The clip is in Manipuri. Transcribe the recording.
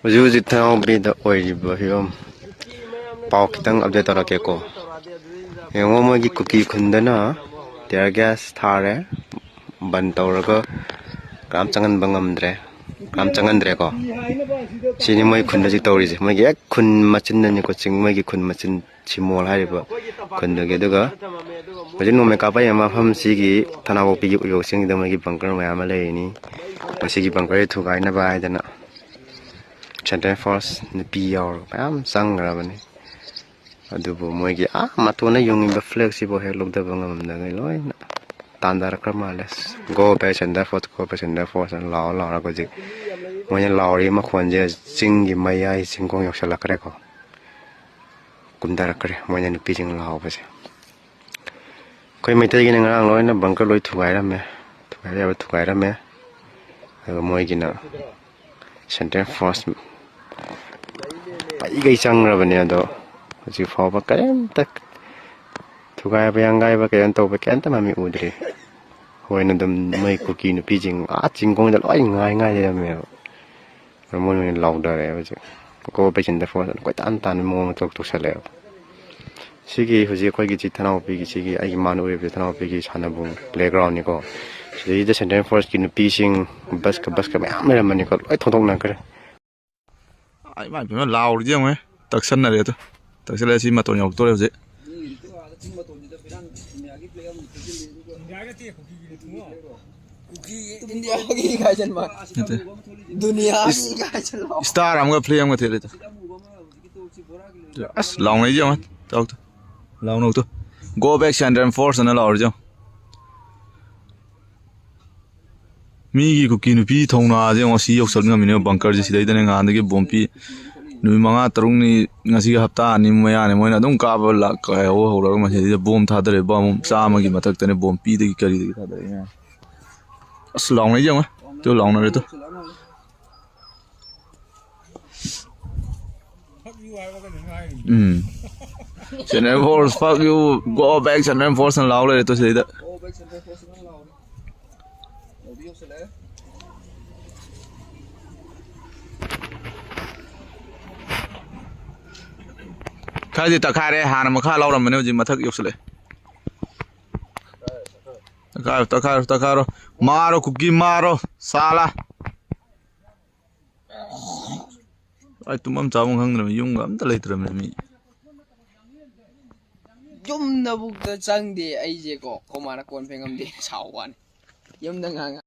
Hꯧꯖꯤꯛ ꯊꯥꯡꯃꯩꯕꯟꯗ ꯑꯣꯏꯔꯤꯕ ꯐꯤꯕꯝ ꯄꯥꯎ ꯈꯤꯇꯪ ꯑꯞꯗꯦꯠ ꯇꯧꯔꯛꯀꯦꯀꯣ. ꯌꯦꯡꯉꯣ ꯃꯣꯏꯒꯤ ꯀꯨꯀꯤ ꯈꯨꯟꯗꯅ ꯇꯤꯌꯔ ꯒ꯭ꯌꯥꯁ ꯊꯥꯔꯦ, ꯕꯟ ꯇꯧꯔꯒ ꯀꯅꯥꯝ ꯆꯪꯍꯟꯕ ꯉꯝꯗ꯭ꯔꯦ, ꯀꯅꯥꯝ ꯆꯪꯍꯟꯗ꯭ꯔꯦꯀꯣ. ꯁꯤꯅꯤ ꯃꯣꯏ ꯈꯨꯟ ꯍꯧꯖꯤꯛ ꯇꯧꯔꯤꯁꯦ. ꯃꯣꯏꯒꯤ ꯍꯦꯛ ꯈꯨꯟ ꯃꯆꯤꯟꯗꯅꯤꯀꯣ, ꯃꯣꯏꯒꯤ ꯈꯨꯟ ꯃꯆꯤꯟ ꯁꯤꯃꯣꯜ ꯍꯥꯏꯔꯤꯕ ꯈꯨꯟꯗꯨꯒꯤ. ꯑꯗꯨꯒ ꯍꯧꯖꯤꯛ ꯅꯣꯡꯃꯩ ꯀꯥꯞꯄ ꯃꯐꯝ ꯁꯤꯒꯤ ꯊꯅꯥꯄꯣꯛꯄꯤꯒꯤ ꯎꯌꯣꯛꯁꯤꯡꯗ ꯃꯣꯏꯒꯤ ꯕꯪꯀꯔ ꯃꯌꯥꯝ ꯑꯃ ꯂꯩꯔꯤꯅꯤ. ꯃꯁꯤꯒꯤ ꯕꯪꯀꯔ ꯊꯨꯒꯥꯏꯅꯕ ꯍꯥꯏꯗꯅ ꯁꯦꯟꯇ꯭ꯔꯦꯜ ꯐꯣꯔꯁ ꯅꯨꯄꯤ ꯌꯥꯎꯔꯒ ꯃꯌꯥꯝ ꯆꯪꯈ꯭ꯔꯕꯅꯤ. ꯑꯗꯨꯕꯨ ꯃꯣꯏꯒꯤ ꯃꯇꯣꯟꯅ ꯌꯨꯡꯉꯤꯕ ꯐ꯭ꯂꯦꯛꯁꯤꯕꯨ ꯍꯦꯛ ꯂꯧꯊꯕ ꯉꯝꯗꯉꯩ ꯂꯣꯏꯅ ꯇꯥꯟꯊꯔꯛꯈ꯭ꯔ ꯃꯥꯜꯂꯦ. Go back centre forces, go back centre ꯐꯣꯔꯁꯅ ꯂꯥꯎꯔꯒ ꯍꯧꯖꯤꯛ ꯃꯣꯏꯅ ꯂꯥꯎꯔꯤꯕ ꯃꯈꯣꯟꯁꯦ ꯆꯤꯡꯒꯤ ꯃꯌꯥꯏ ꯆꯤꯡꯈꯣꯡ ꯌꯧꯁꯜꯂꯛꯈ꯭ꯔꯦꯀꯣ. ꯀꯨꯝꯊꯔꯛꯈ꯭ꯔꯦ ꯃꯣꯏꯅ ꯅꯨꯄꯤꯁꯤꯡ ꯂꯥꯎꯕꯁꯦ. ꯑꯩꯈꯣꯏ ꯃꯩꯇꯩꯒꯤꯅ ꯉꯔꯥꯡ ꯂꯣꯏꯅ ꯕꯪꯀꯔ ꯂꯣꯏ ꯊꯨꯒꯥꯏꯔꯝꯃꯦ, ꯊꯨꯒꯥꯏꯔꯝꯃꯦ. ꯑꯗꯨꯒ ꯃꯣꯏꯒꯤꯅ ꯁꯦꯟꯇ꯭ꯔꯦꯜ ꯐꯣꯔꯁ ꯄꯩꯒꯩ ꯆꯪꯈ꯭ꯔꯕꯅꯦ. ꯑꯗꯣ ꯍꯧꯖꯤꯛ ꯐꯥꯎꯕ ꯀꯔꯤꯝꯇ ꯊꯨꯒꯥꯏꯕ ꯌꯥꯡꯒꯥꯏꯕ ꯀꯩꯅꯣ ꯇꯧꯕ ꯀꯩꯝꯇ ꯃꯃꯤ ꯎꯗ꯭ꯔꯤ. ꯍꯣꯏꯅ ꯑꯗꯨꯝ ꯃꯣꯏ ꯀꯨꯀꯤ ꯅꯨꯄꯤꯁꯤꯡ ꯆꯤꯡꯈꯣꯡꯗ ꯂꯣꯏ ꯉꯥꯏ ꯂꯩꯔꯝꯃꯦꯕ. ꯃꯣꯏ ꯑꯣꯏꯅ ꯂꯥꯎꯗꯔꯦꯕ ꯍꯧꯖꯤꯛ. ꯒꯣ ꯕꯦꯛ ꯁꯦꯟꯇꯔ ꯐꯣꯔꯁꯅ ꯀꯣꯏꯇꯥꯟ ꯇꯥꯟꯕ ꯃꯑꯣꯡꯗ ꯇꯧꯁꯜꯂꯛꯑꯦꯕ. ꯁꯤꯒꯤ ꯍꯧꯖꯤꯛ ꯑꯩꯈꯣꯏꯒꯤ ꯊꯅꯥꯄꯣꯛꯄꯤꯒꯤ ꯁꯤꯒꯤ ꯑꯩꯒꯤ ꯃꯥꯅ ꯎꯔꯤꯕꯁꯤ ꯊꯅꯥꯄꯣꯛꯄꯤꯒꯤ ꯁꯥꯟꯅꯕꯨꯡ ꯄ꯭ꯂꯦꯒ꯭ꯔꯥꯎꯟꯅꯤꯀꯣ. ꯁꯤꯗꯩꯗ ꯁꯦꯟꯇ꯭ꯔꯦꯜ ꯐꯣꯔꯁꯀꯤ ꯅꯨꯄꯤꯁꯤꯡ ꯕꯁꯀ ꯃꯌꯥꯝ ꯂꯩꯔꯝꯕꯅꯤꯀꯣ. ꯂꯣꯏ ꯊꯣꯡꯗꯣꯛꯅꯈ꯭ꯔꯦ. ꯏꯃꯥꯏ ꯄꯦꯝꯃ ꯂꯥꯎꯔꯤꯁꯦ ꯌꯦꯡꯉꯣ, ꯇꯛꯁꯟꯅꯔꯦ ꯑꯗꯣ. ꯇꯛꯁꯜꯂꯦ, ꯁꯤ ꯃꯇꯣꯟ ꯌꯧꯔꯛꯇꯣꯔꯦ ꯍꯧꯖꯤꯛ. ꯏꯁꯇꯥꯔ ꯑꯃꯒ ꯐ꯭ꯂꯦꯝ ꯑꯃꯒ ꯊꯦꯠꯂꯦ. ꯑꯁ ꯂꯥꯎꯅꯩꯁꯦ ꯌꯦꯡꯉꯣ, ꯇꯧꯔꯛꯇꯣ ꯂꯥꯎꯅꯧꯇꯣ. ꯒꯣ ꯕꯦꯛ ꯁꯦꯟꯇ꯭ꯔꯦꯜ ꯐꯣꯔꯁ ꯑꯅ ꯂꯥꯎꯔꯤꯁꯦ ꯌꯦꯡꯉꯣ. ꯃꯤꯒꯤ ꯀꯨꯀꯤ ꯅꯨꯄꯤ ꯊꯧꯅꯥꯁꯦ ꯌꯦꯡꯉꯣ, ꯁꯤ ꯌꯧꯁꯜ ꯉꯝꯃꯤꯅꯦ ꯕꯪꯀꯔꯁꯦ. ꯁꯤꯗꯩꯗꯅꯦ ꯉꯍꯥꯟꯗꯒꯤ ꯕꯣꯝꯄꯤ ꯅꯨꯃꯤꯠ 5-6ꯅꯤ, ꯉꯁꯤꯒꯤ ꯍꯞꯇꯥ 2 ꯃꯌꯥꯅꯤ ꯃꯣꯏꯅ ꯑꯗꯨꯝ ꯀꯥꯕ ꯍꯧꯔꯒ ꯃꯁꯤꯗꯩꯗ ꯕꯣꯝ ꯊꯥꯗꯔꯦ. ꯕꯣꯝ 100ꯒꯤ ꯃꯊꯛꯇꯅꯦ ꯕꯣꯝꯄꯤꯗꯒꯤ ꯀꯔꯤꯗꯒꯤ ꯊꯥꯗꯔꯛꯏ. ꯑꯁ ꯂꯥꯎꯅꯩꯁꯦ ꯌꯦꯡꯉꯣ, ꯇꯨ ꯂꯥꯎꯅꯔꯦ ꯇꯨ. Central forces fuck you, go back central ꯐꯣꯔꯁꯅ ꯂꯥꯎ ꯂꯩꯔꯦ ꯇꯨ ꯁꯤꯗꯩꯗ. ꯈꯔꯗꯤ ꯇꯛꯈꯥꯏꯔꯦ, ꯍꯥꯟꯅ ꯃꯈꯥ ꯂꯥꯎꯔꯝꯕꯅꯦ, ꯍꯧꯖꯤꯛ ꯃꯊꯛ ꯌꯧꯁꯜꯂꯛꯑꯦ. ꯇꯛꯈꯥꯏꯔꯣ. मारो कुकी मारो साला. ꯑꯩ ꯇꯨꯝꯐꯝ ꯆꯥꯐꯝ ꯈꯪꯗ꯭ꯔꯕꯅꯤ, ꯌꯨꯝꯒ ꯑꯝꯇ ꯂꯩꯇ꯭ꯔꯕꯅꯤ ꯃꯤ. ꯌꯨꯝꯗꯕꯨꯛꯇ ꯆꯪꯗꯦ ꯑꯩꯁꯦꯀꯣ, ꯈꯣꯏ ꯃꯥꯅ ꯀꯣꯟ ꯐꯦꯡꯉꯝꯗꯦ ꯁꯥꯎꯕ ꯋꯥꯅꯤ. ꯌꯨꯝꯗ